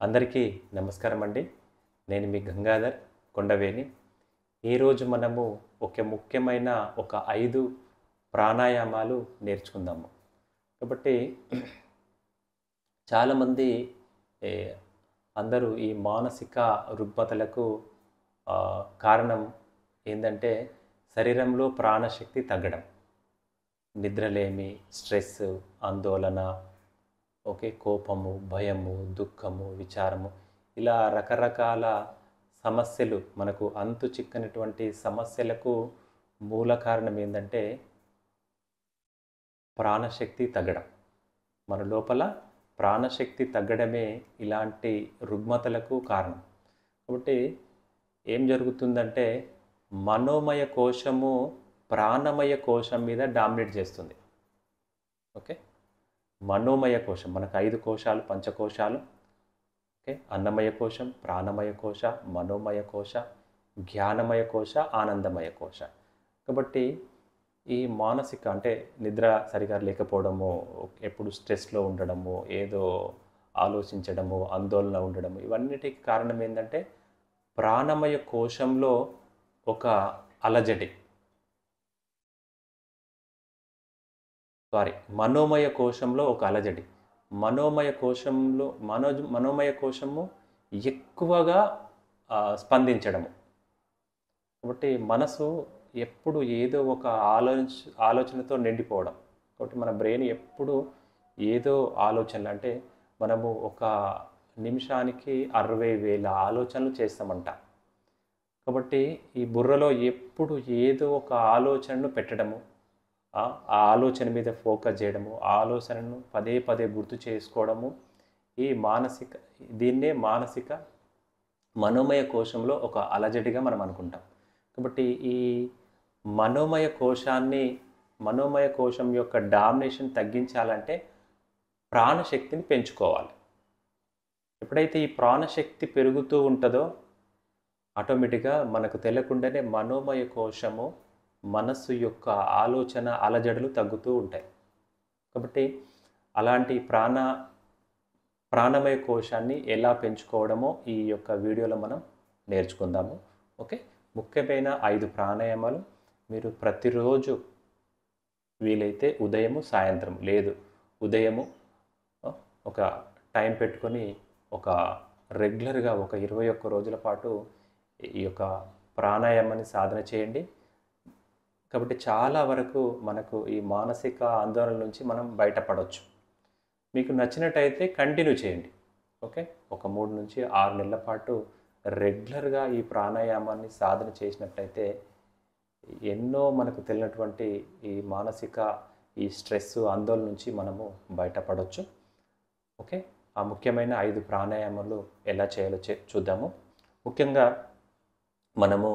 అందరికీ నమస్కారం అండి. నేను మీ గంగాధర్ కొండవేణి. ఈరోజు మనము ఒక ముఖ్యమైన 5 ప్రాణాయామాలు నేర్చుకుందాము. కాబట్టి చాలామంది ఏ అందరూ ఈ మానసిక రుగ్మతలకు కారణం ఏందంటే శరీరంలో ప్రాణశక్తి తగ్గడం. నిద్రలేమి, స్ట్రెస్, ఆందోళన, కోపము, భయము, దుఃఖము, విచారము ఇలా రకరకాల సమస్యలు మనకు అంతు చిక్కనటువంటి సమస్యలకు మూల కారణం ఏంటంటే ప్రాణశక్తి తగ్గడం. మన లోపల ప్రాణశక్తి తగ్గడమే ఇలాంటి రుగ్మతలకు కారణం. కాబట్టి ఏం జరుగుతుందంటే మనోమయ కోశము ప్రాణమయ కోశం మీద డామినేట్ చేస్తుంది. ఓకే, మనోమయ కోశం మనకు 5 కోశాలు, పంచకోశాలు. అన్నమయ కోశం, ప్రాణమయ కోశ, మనోమయ కోశ, జ్ఞానమయ కోశ, ఆనందమయ కోశ. కాబట్టి ఈ మానసిక అంటే నిద్ర సరిగా లేకపోవడము, ఎప్పుడు స్ట్రెస్లో ఉండడము, ఏదో ఆలోచించడము, ఆందోళన ఉండడము, ఇవన్నిటికి కారణం ఏంటంటే ప్రాణమయ కోశంలో ఒక అలజడి, మనోమయ కోశంలో ఒక అలజడి. మనోమయ కోశము ఎక్కువగా స్పందించడము. కాబట్టి మనసు ఎప్పుడు ఏదో ఒక ఆలోచనతో నిండిపోవడం. కాబట్టి మన బ్రెయిన్ ఎప్పుడు ఏదో ఆలోచనలు, అంటే మనము ఒక నిమిషానికి 60,000 ఆలోచనలు చేస్తామంట. కాబట్టి ఈ బుర్రలో ఎప్పుడు ఏదో ఒక ఆలోచనను పెట్టడము, ఆ ఆలోచన మీద ఫోకస్ చేయడము, ఆ ఆలోచనను పదే పదే గుర్తు చేసుకోవడము, దీన్నే మానసిక మనోమయ కోశంలో ఒక అలజడిగా మనం అనుకుంటాం. కాబట్టి ఈ మనోమయ కోశం యొక్క డామినేషన్ తగ్గించాలంటే ప్రాణశక్తిని పెంచుకోవాలి. ఎప్పుడైతే ఈ ప్రాణశక్తి పెరుగుతూ ఉంటుందో ఆటోమేటిక్గా మనకు తెలియకుండానే మనోమయ కోశము, మనస్సు యొక్క ఆలోచన అలజడులు తగ్గుతూ ఉంటాయి. కాబట్టి అలాంటి ప్రాణమయ కోశాన్ని ఎలా పెంచుకోవడమో ఈ యొక్క వీడియోలో మనం నేర్చుకుందాము. ఓకే, ముఖ్యమైన 5 ప్రాణాయామాలు మీరు ప్రతిరోజు వీలైతే ఉదయము, సాయంత్రం, లేదు ఉదయము ఒక టైం పెట్టుకొని రెగ్యులర్గా 21 రోజుల పాటు ఈ యొక్క ప్రాణాయామాన్ని సాధన చేయండి. కాబట్టి చాలా వరకు మనకు ఈ మానసిక ఆందోళన నుంచి మనం బయటపడవచ్చు. మీకు నచ్చినట్టయితే కంటిన్యూ చేయండి. ఓకే, ఒక 3 నుంచి 6 నెలల పాటు రెగ్యులర్గా ఈ ప్రాణాయామాన్ని సాధన చేసినట్లయితే ఎన్నో మనకు తెలియనటువంటి ఈ మానసిక స్ట్రెస్, ఆందోళన నుంచి మనము బయటపడవచ్చు. ఓకే, ఆ ముఖ్యమైన 5 ప్రాణాయామాలు ఎలా చేయాలో చూద్దాము. ముఖ్యంగా మనము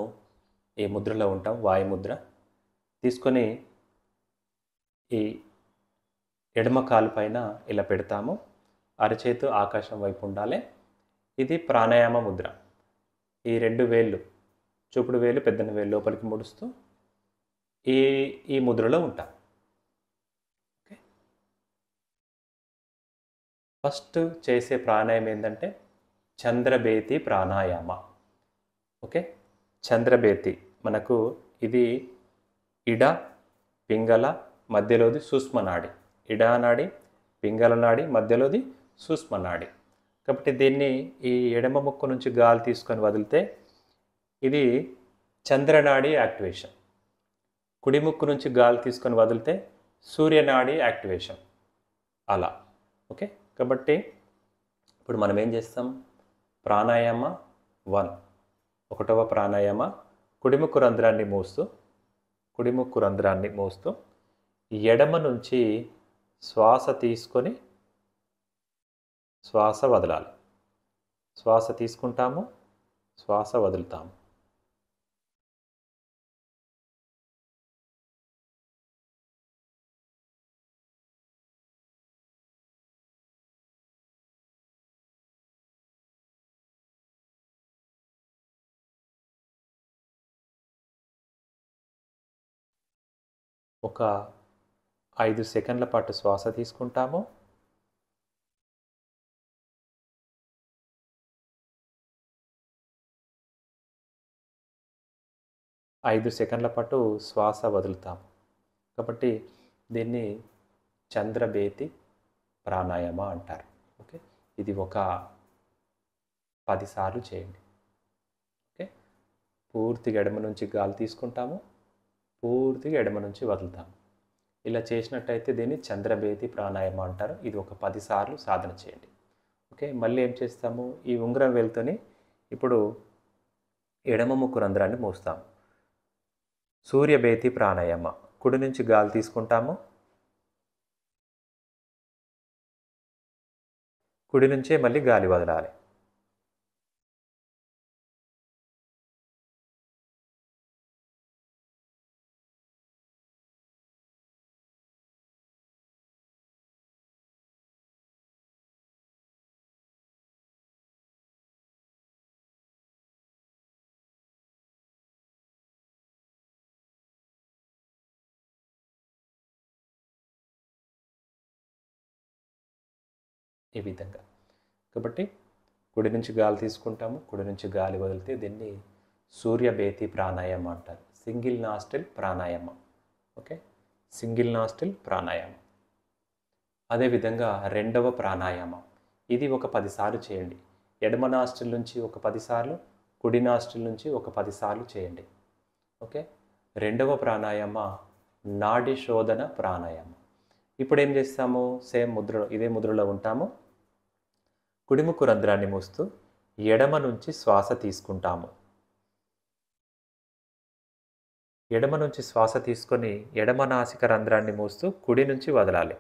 ఈ ముద్రలో ఉంటాం, వాయుముద్ర తీసుకొని ఈ ఎడమ కాలు పైన ఇలా పెడతాము. అరచేతు ఆకాశం వైపు ఉండాలి. ఇది ప్రాణాయామ ముద్ర. ఈ 2 వేళ్ళు, చూపుడు వేలు, పెద్దన వేలు లోపలికి ముడుస్తూ ఈ ముద్రలో ఉంటాం. ఓకే, ఫస్ట్ చేసే ప్రాణాయామం ఏంటంటే చంద్రబేతి ప్రాణాయామ. ఓకే, చంద్రబేతి మనకు ఇది ఇడ, పింగళ, మధ్యలోది సూక్ష్మనాడి. ఇడానాడి, పింగళ నాడి, మధ్యలోది సూక్ష్మనాడి. కాబట్టి దీన్ని ఈ ఎడమ ముక్కు నుంచి గాలి తీసుకొని వదిలితే ఇది చంద్రనాడి యాక్టివేషన్. కుడి ముక్కు నుంచి గాలి తీసుకొని వదిలితే సూర్యనాడి యాక్టివేషన్. అలా. ఓకే, కాబట్టి ఇప్పుడు మనం ఏం చేస్తాం? ప్రాణాయామ 1, 1వ ప్రాణాయామ కుడిముక్కు రంధ్రాన్ని మూస్తూ ఎడమ నుంచి శ్వాస తీసుకొని శ్వాస వదలాలి. శ్వాస తీసుకుంటాము, శ్వాస వదులుతాము. ఒక 5 సెకండ్ల పాటు శ్వాస తీసుకుంటాము, 5 సెకండ్ల పాటు శ్వాస వదులుతాము. కాబట్టి దీన్ని చంద్రబేతి ప్రాణాయామ అంటారు. ఓకే, ఇది ఒక 10 సార్లు చేయండి. ఓకే, పూర్తిగా ఎడమ నుంచి గాలి తీసుకుంటాము, పూర్తిగా ఎడమ నుంచి వదులుతాము. ఇలా చేసినట్టయితే దీన్ని చంద్రబేతి ప్రాణాయామ అంటారు. ఇది ఒక 10 సార్లు సాధన చేయండి. ఓకే, మళ్ళీ ఏం చేస్తాము, ఈ ఉంగరం వేలుతోని ఇప్పుడు ఎడమ ముక్కు రంధ్రాన్ని మూస్తాము. సూర్యబేతి ప్రాణాయామ. కుడి నుంచి గాలి తీసుకుంటాము, కుడి నుంచే మళ్ళీ గాలి వదలాలి. ఈ విధంగా. కాబట్టి కుడి నుంచి గాలి తీసుకుంటాము, కుడి నుంచి గాలి వదిలితే దీన్ని సూర్యబేతి ప్రాణాయామం అంటారు. సింగిల్ నాస్టిల్ ప్రాణాయామం. ఓకే, సింగిల్ నాస్టిల్ ప్రాణాయామం. అదేవిధంగా రెండవ ప్రాణాయామం, ఇది ఒక 10 సార్లు చేయండి. ఎడమ నాస్టిల్ నుంచి ఒక 10 సార్లు, కుడి నాస్టిల్ నుంచి ఒక 10 సార్లు చేయండి. ఓకే, రెండవ ప్రాణాయామ నాడి శోధన ప్రాణాయామం. ఇప్పుడు ఏం చేస్తాము, సేమ్ ముద్రలో, ఇదే ముద్రలో ఉంటాము. కుడిముక్కు రంధ్రాన్ని మూస్తూ ఎడమ నుంచి శ్వాస తీసుకుంటాము. ఎడమ నుంచి శ్వాస తీసుకొని ఎడమ నాసిక రంధ్రాన్ని మూస్తూ కుడి నుంచి వదలాలి.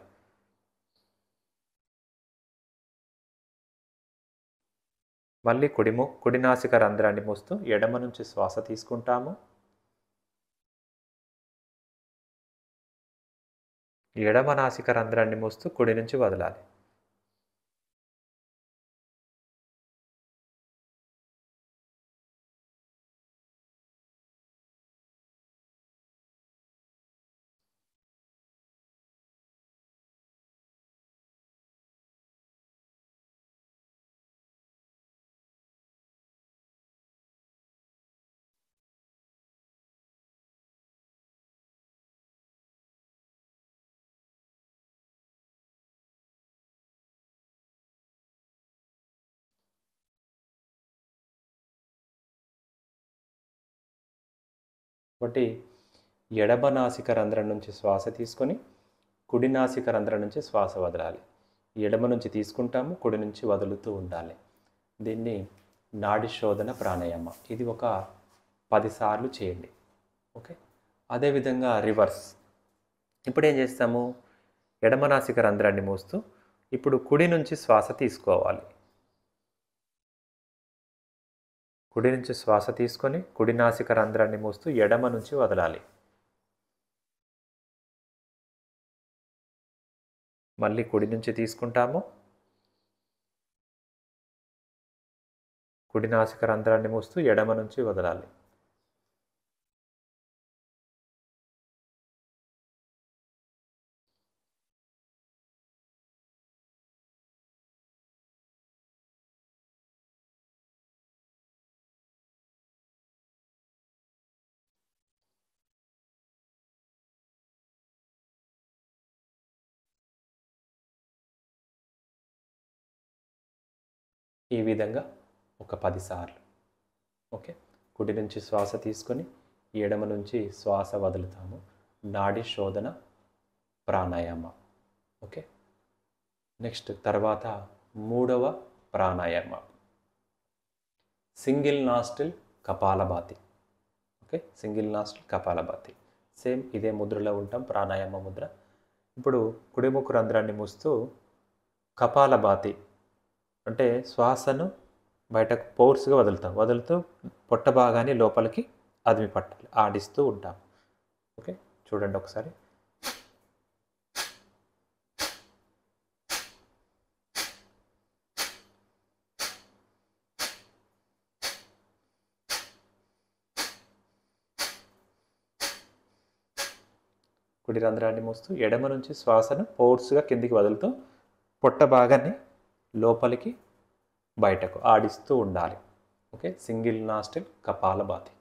మళ్ళీ కుడి నాసిక రంధ్రాన్ని మూస్తూ ఎడమ నుంచి శ్వాస తీసుకుంటాము. ఎడమ నాసిక రంధ్రాన్ని మూస్తూ కుడి నుంచి వదలాలి. కాబట్టి ఎడమ నాసిక రంధ్రం నుంచి శ్వాస తీసుకొని కుడి నాసిక రంధ్రం నుంచి శ్వాస వదలాలి. ఎడమ నుంచి తీసుకుంటాము, కుడి నుంచి వదులుతూ ఉండాలి. దీన్ని నాడి శోధన ప్రాణాయామ. ఇది ఒక 10 సార్లు చేయండి. ఓకే, అదేవిధంగా రివర్స్. ఇప్పుడు ఏం చేస్తాము, ఎడమ నాసిక రంధ్రాన్ని మూస్తూ ఇప్పుడు కుడి నుంచి శ్వాస తీసుకోవాలి. కుడి నుంచి శ్వాస తీసుకొని కుడి నాసిక రంధ్రాన్ని మూస్తూ ఎడమ నుంచి వదలాలి. మళ్ళీ కుడి నుంచి తీసుకుంటాము, కుడి నాసిక రంధ్రాన్ని మూస్తూ ఎడమ నుంచి వదలాలి. ఈ విధంగా ఒక 10 సార్లు. ఓకే, కుడి నుంచి శ్వాస తీసుకొని ఎడమ నుంచి శ్వాస వదులుతాము. నాడి శోధన ప్రాణాయామ. ఓకే, నెక్స్ట్ తర్వాత మూడవ pranayama single nostril kapalbhati. Okay, single nostril kapalbhati. Same ఇదే ముద్రలో ఉంటాం, ప్రాణాయామ ముద్ర. ఇప్పుడు కుడిముక్కు రంధ్రాన్ని మూస్తూ కపాలభాతి అంటే శ్వాసను బయటకు ఫోర్స్గా వదులుతూ పొట్ట భాగాన్ని లోపలికి అదిమి పట్టాలి, ఆడిస్తూ ఉంటాం. ఓకే, చూడండి ఒకసారి. కుడి రంధ్రాన్ని మూస్తూ ఎడమ నుంచి శ్వాసను ఫోర్స్గా కిందికి వదులుతూ పొట్ట భాగాన్ని లోపలికి బయటకు ఆడిస్తూ ఉండాలి. Okay, single nostril kapalbhati.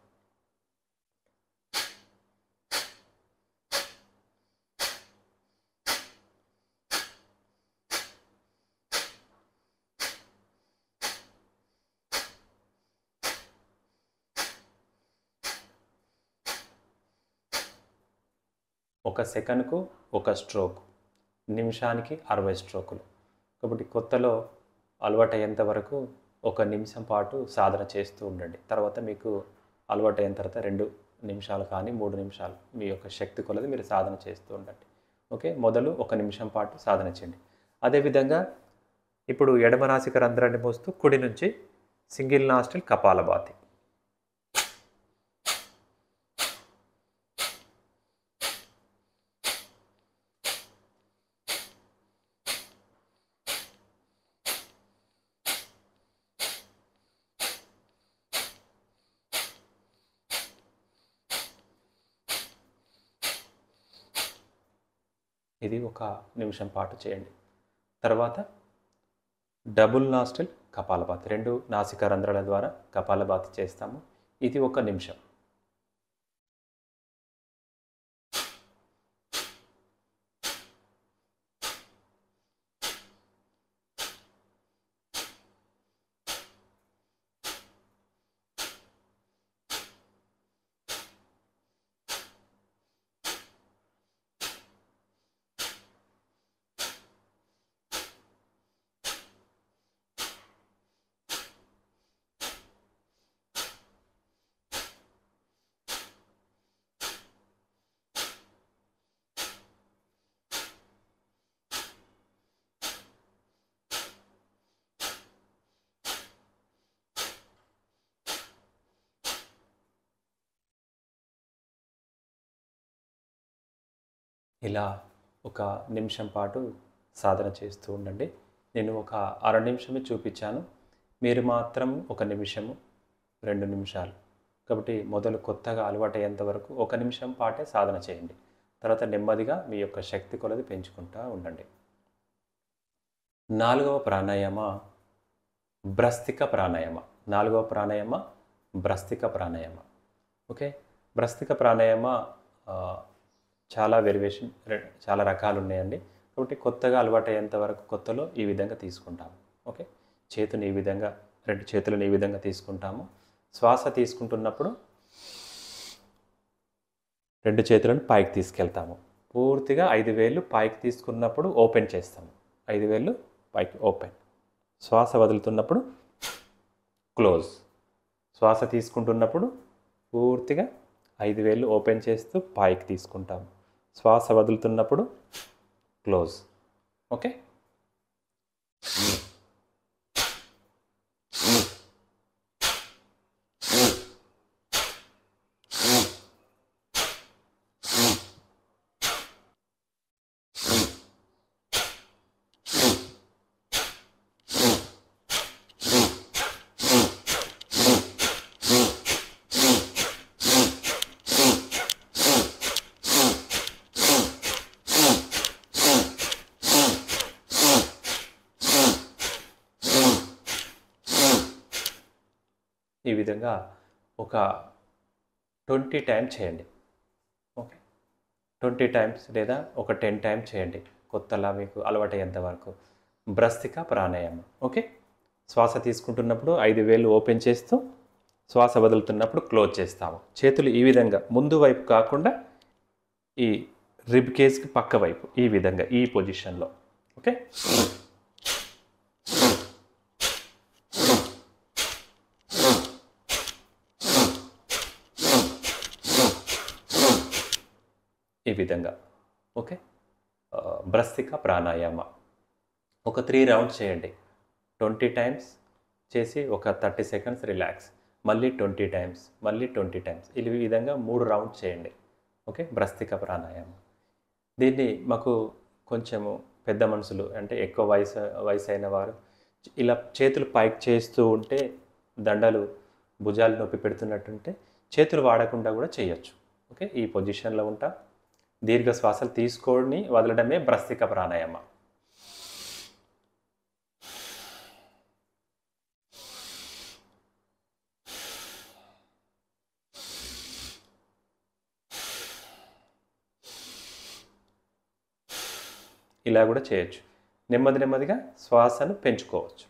1 సెకనుకు 1 స్ట్రోక్, నిమిషానికి 60 స్ట్రోకులు. కాబట్టి కొత్తలో అలవాటయ్యేంత వరకు 1 నిమిషం పాటు సాధన చేస్తూ ఉండండి. తర్వాత మీకు అలవాటైన తర్వాత 2 నిమిషాలు కానీ 3 నిమిషాలు మీ యొక్క శక్తి కొలది మీరు సాధన చేస్తూ ఉండండి. ఓకే, మొదలు 1 నిమిషం పాటు సాధన చేయండి. అదేవిధంగా ఇప్పుడు ఎడమ నాసిక రంధ్రాన్ని మోస్తూ కుడి నుంచి సింగిల్ నాస్ట్రిల్ కపాలభాతి. ఇది 1 నిమిషం పాటు చేయండి. తర్వాత డబుల్ నాస్ట్రిల్ కపాలభాతి, 2 నాసికా రంధ్రాల ద్వారా కపాలభాతి చేస్తాము. ఇది 1 నిమిషం. ఇలా 1 నిమిషం పాటు సాధన చేస్తూ ఉండండి. నేను 1 అర నిమిషమే చూపించాను. మీరు మాత్రం 1 నిమిషము, 2 నిమిషాలు. కాబట్టి మొదలు కొత్తగా అలవాటయ్యేంత వరకు 1 నిమిషం పాటే సాధన చేయండి. తర్వాత నెమ్మదిగా మీ యొక్క శక్తి కొలది పెంచుకుంటూ ఉండండి. 4వ ప్రాణాయామ భ్రస్తిక ప్రాణాయామ. 4వ ప్రాణాయామ భ్రస్తిక ప్రాణాయామ. ఓకే, భ్రస్తిక ప్రాణాయామ చాలా వేరియేషన్, చాలా రకాలు ఉన్నాయండి. కాబట్టి కొత్తగా అలవాటయ్యేంత వరకు కొత్తలో ఈ విధంగా తీసుకుంటాము. ఓకే, చేతిని ఈ విధంగా, 2 చేతులను ఈ విధంగా తీసుకుంటాము. శ్వాస తీసుకుంటున్నప్పుడు 2 చేతులను పైకి తీసుకెళ్తాము. పూర్తిగా 5 వేళ్ళు పైకి తీసుకున్నప్పుడు ఓపెన్ చేస్తాము. 5 వేళ్ళు పైకి ఓపెన్. శ్వాస వదులుతున్నప్పుడు క్లోజ్. శ్వాస తీసుకుంటున్నప్పుడు పూర్తిగా 5 వేళ్ళు ఓపెన్ చేస్తూ పైకి తీసుకుంటాము. శ్వాస వదులుతున్నప్పుడు క్లోజ్. ఓకే, ఈ విధంగా 20 టైమ్స్ చేయండి. ఓకే, 20 టైమ్స్ లేదా 10 టైమ్స్ చేయండి కొత్తలా మీకు అలవాటయ్యేంత వరకు. భ్రస్తిక ప్రాణాయామం. ఓకే, శ్వాస తీసుకుంటున్నప్పుడు 5 వేళ్ళు ఓపెన్ చేస్తూ శ్వాస వదులుతున్నప్పుడు క్లోజ్ చేస్తాము. చేతులు ఈ విధంగా ముందు వైపు కాకుండా ఈ రిబ్ కేజ్కి పక్క వైపు, ఈ విధంగా ఈ పొజిషన్లో. ఓకే, ఈ విధంగా. ఓకే, భ్రస్తిక ప్రాణాయామ 3 రౌండ్స్ చేయండి. 20 టైమ్స్ చేసి 30 సెకండ్స్ రిలాక్స్, మళ్ళీ 20 టైమ్స్, మళ్ళీ 20 టైమ్స్. ఈ విధంగా 3 రౌండ్స్ చేయండి. ఓకే, భ్రస్తిక ప్రాణాయామం. దీన్ని మాకు కొంచెము పెద్ద మనుషులు, అంటే ఎక్కువ వయసు అయిన వారు ఇలా చేతులు పైకి చేస్తూ ఉంటే, దండలు భుజాలు నొప్పి పెడుతున్నట్టుంటే చేతులు వాడకుండా కూడా చేయొచ్చు. ఓకే, ఈ పొజిషన్లో ఉంటా, దీర్ఘ శ్వాసలు తీసుకొని వదలడమే భ్రస్తిక ప్రాణాయామ. ఇలా కూడా చేయొచ్చు. నెమ్మదిగా శ్వాసను పెంచుకోవచ్చు.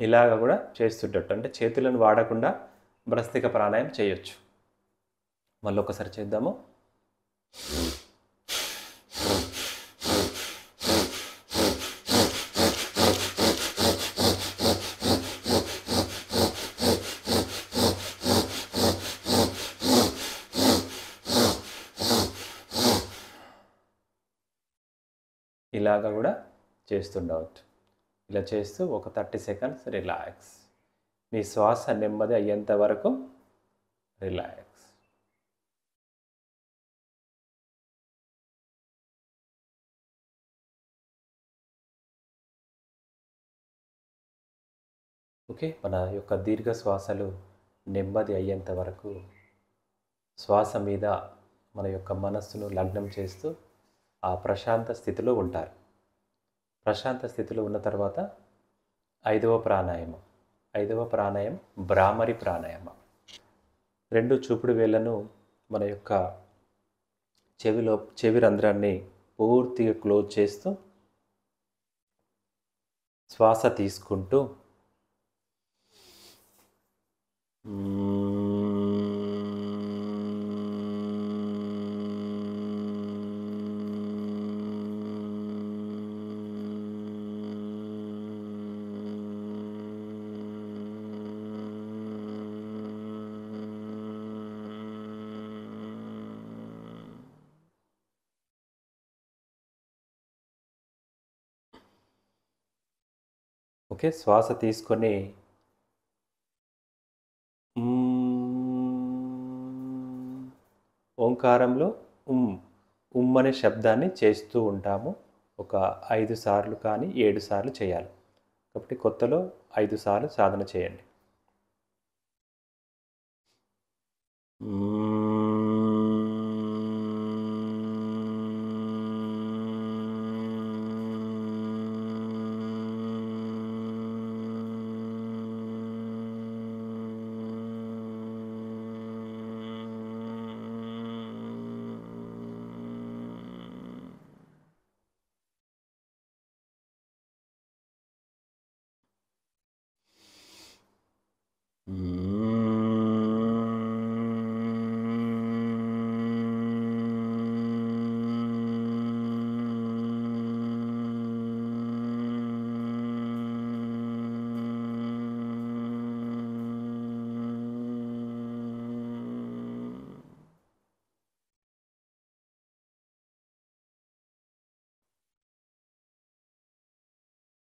ఇలాగ కూడా చేస్తుంటట్టు, అంటే చేతులను వాడకుండా భ్రస్తిక ప్రాణాయామం చేయొచ్చు. మళ్ళీ ఒకసారి చేద్దాము. ఇలాగ కూడా చేస్తుండవచ్చు. ఇలా చేస్తూ ఒక 30 సెకండ్స్ రిలాక్స్. మీ శ్వాస నెమ్మది అయ్యేంత వరకు రిలాక్స్. ఓకే, మన యొక్క దీర్ఘ శ్వాసలు నెమ్మది అయ్యేంత వరకు శ్వాస మీద మన యొక్క మనస్సును లగ్నం చేస్తూ ఆ ప్రశాంత స్థితిలో ఉంటారు. ప్రశాంత స్థితిలో ఉన్న తర్వాత ఐదవ ప్రాణాయామం భ్రామరి ప్రాణాయామం. 2 చూపుడు వేళ్లను మన యొక్క చెవి రంధ్రాన్ని పూర్తిగా క్లోజ్ చేస్తూ శ్వాస తీసుకుంటూ ఓకే, శ్వాస తీసుకొని ఓంకారంలో ఉమ్ అనే శబ్దాన్ని చేస్తూ ఉంటాము. ఒక 5 సార్లు కానీ 7 సార్లు చేయాలి. కాబట్టి కొత్తలో 5 సార్లు సాధన చేయండి.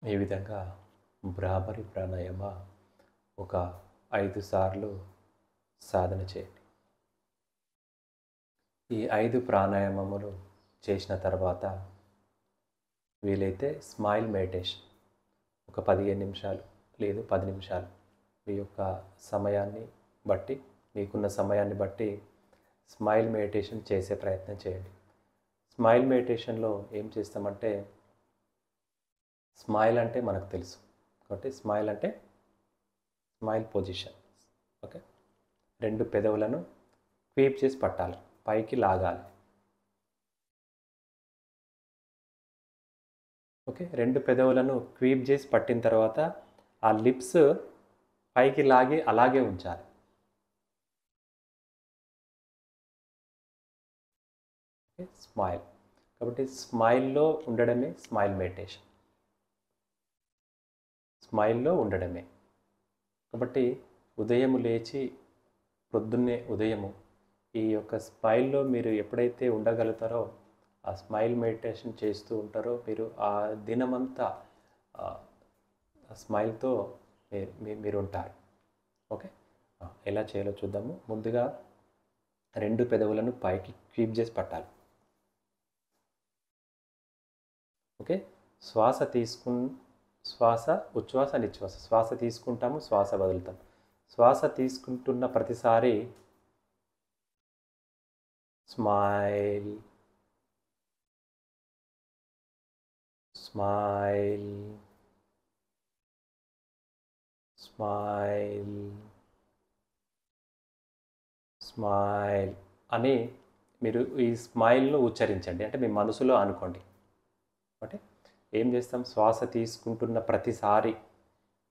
ఈ విధంగా భ్రామరి ప్రాణాయామ ఒక 5 సార్లు సాధన చేయండి. ఈ 5 ప్రాణాయామములు చేసిన తర్వాత వీలైతే స్మైల్ మెడిటేషన్ ఒక 15 నిమిషాలు లేదు 10 నిమిషాలు మీ యొక్క సమయాన్ని బట్టి, మీకున్న సమయాన్ని బట్టి స్మైల్ మెడిటేషన్ చేసే ప్రయత్నం చేయండి. స్మైల్ మెడిటేషన్లో ఏం చేస్తామంటే, స్మైల్ అంటే మనకు తెలుసు కాబట్టి స్మైల్ అంటే స్మైల్ పొజిషన్. ఓకే, 2 పెదవులను క్వీప్ చేసి పట్టాలి, పైకి లాగాలి. ఓకే, 2 పెదవులను క్వీప్ చేసి పట్టిన తర్వాత ఆ లిప్స్ పైకి లాగి అలాగే ఉంచాలి. Okay, smile. కాబట్టి స్మైల్లో ఉండడమే స్మైల్ మెడిటేషన్. స్మైల్లో ఉండడమే. కాబట్టి ఉదయము లేచి పొద్దున్నే ఉదయము ఈ యొక్క స్మైల్లో మీరు ఎప్పుడైతే ఉండగలుగుతారో, ఆ స్మైల్ మెడిటేషన్ చేస్తూ ఉంటారో, మీరు ఆ దినమంతా స్మైల్తో మీరు ఉంటారు. ఓకే, ఎలా చేయాలో చూద్దాము. ముందుగా 2 పెదవులను పైకి క్వీప్ చేసి పట్టాలి. ఓకే, శ్వాస ఉచ్ఛ్వాస నిశ్వాస. శ్వాస తీసుకుంటాము, శ్వాస వదులుతాం. శ్వాస తీసుకుంటున్న ప్రతిసారి స్మైల్ స్మైల్ స్మైల్ స్మైల్ అని మీరు ఈ స్మైల్ను ఉచ్చరించండి. అంటే మీ మనసులో అనుకోండి. అంటే ఏం చేస్తాం, శ్వాస తీసుకుంటున్న ప్రతిసారి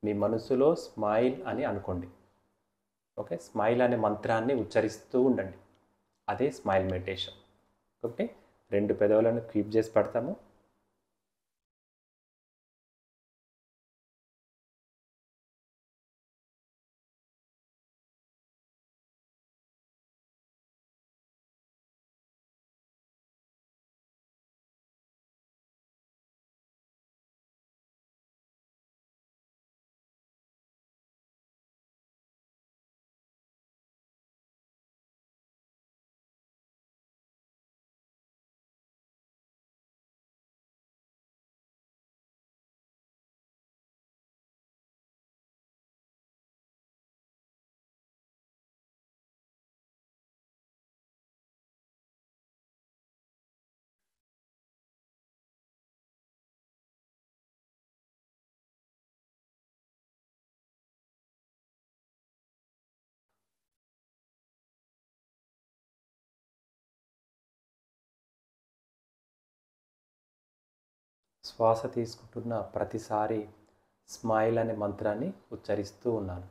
మీ మనసులో స్మైల్ అని అనుకోండి. ఓకే, స్మైల్ అనే మంత్రాన్ని ఉచ్చరిస్తూ ఉండండి. అదే స్మైల్ మెడిటేషన్. ఓకే, 2 పెదవులను కీప్ చేసి పడతాము. శ్వాస తీసుకుంటున్న ప్రతిసారి స్మైల్ అనే మంత్రాన్ని ఉచ్చరిస్తూ ఉన్నాను.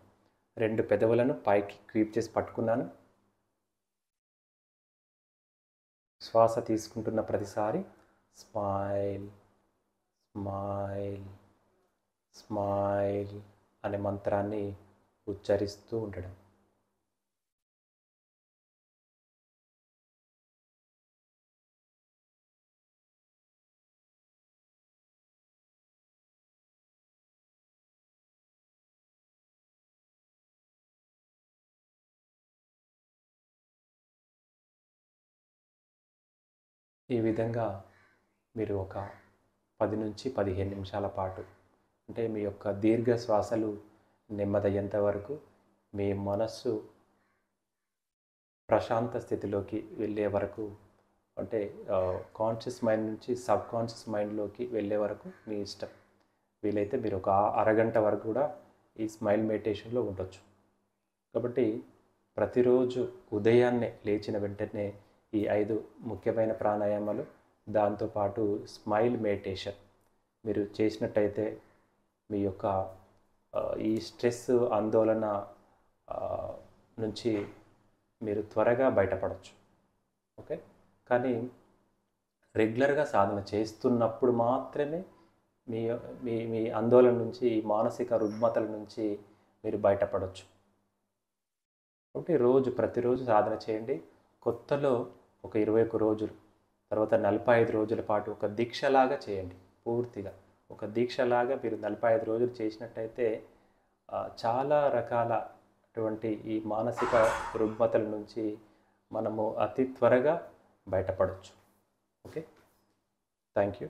2 పెదవులను పైకి క్రీప్ చేసి పట్టుకున్నాను. శ్వాస తీసుకుంటున్న ప్రతిసారి స్మైల్ స్మైల్ స్మైల్ అనే మంత్రాన్ని ఉచ్చరిస్తూ ఉండడం. ఈ విధంగా మీరు ఒక 10 నుంచి 15 నిమిషాల పాటు, అంటే మీ యొక్క దీర్ఘ శ్వాసలు నెమ్మదయ్యేంత వరకు, మీ మనస్సు ప్రశాంత స్థితిలోకి వెళ్ళే వరకు, అంటే కాన్షియస్ మైండ్ నుంచి సబ్ కాన్షియస్ మైండ్లోకి వెళ్ళే వరకు మీ ఇష్టం. వీలైతే మీరు ఒక అరగంట వరకు కూడా ఈ స్మైల్ మెడిటేషన్లో ఉండొచ్చు. కాబట్టి ప్రతిరోజు ఉదయాన్నే లేచిన వెంటనే ఈ 5 ముఖ్యమైన ప్రాణాయామాలు, దాంతోపాటు స్మైల్ మెడిటేషన్ మీరు చేసినట్టయితే మీ యొక్క ఈ స్ట్రెస్, ఆందోళన నుంచి మీరు త్వరగా బయటపడవచ్చు. ఓకే, కానీ రెగ్యులర్గా సాధన చేస్తున్నప్పుడు మాత్రమే మీ మీ మీ ఆందోళన నుంచి, మానసిక రుగ్మతల నుంచి మీరు బయటపడవచ్చు. కాబట్టి ప్రతిరోజు సాధన చేయండి. కొత్తలో ఒక 21 రోజులు, తర్వాత 45 రోజుల పాటు ఒక దీక్షలాగా చేయండి. పూర్తిగా ఒక దీక్షలాగా మీరు 45 రోజులు చేసినట్టయితే చాలా రకాల అటువంటి ఈ మానసిక రుగ్మతల నుంచి మనము అతి త్వరగా బయటపడవచ్చు. Okay, thank you.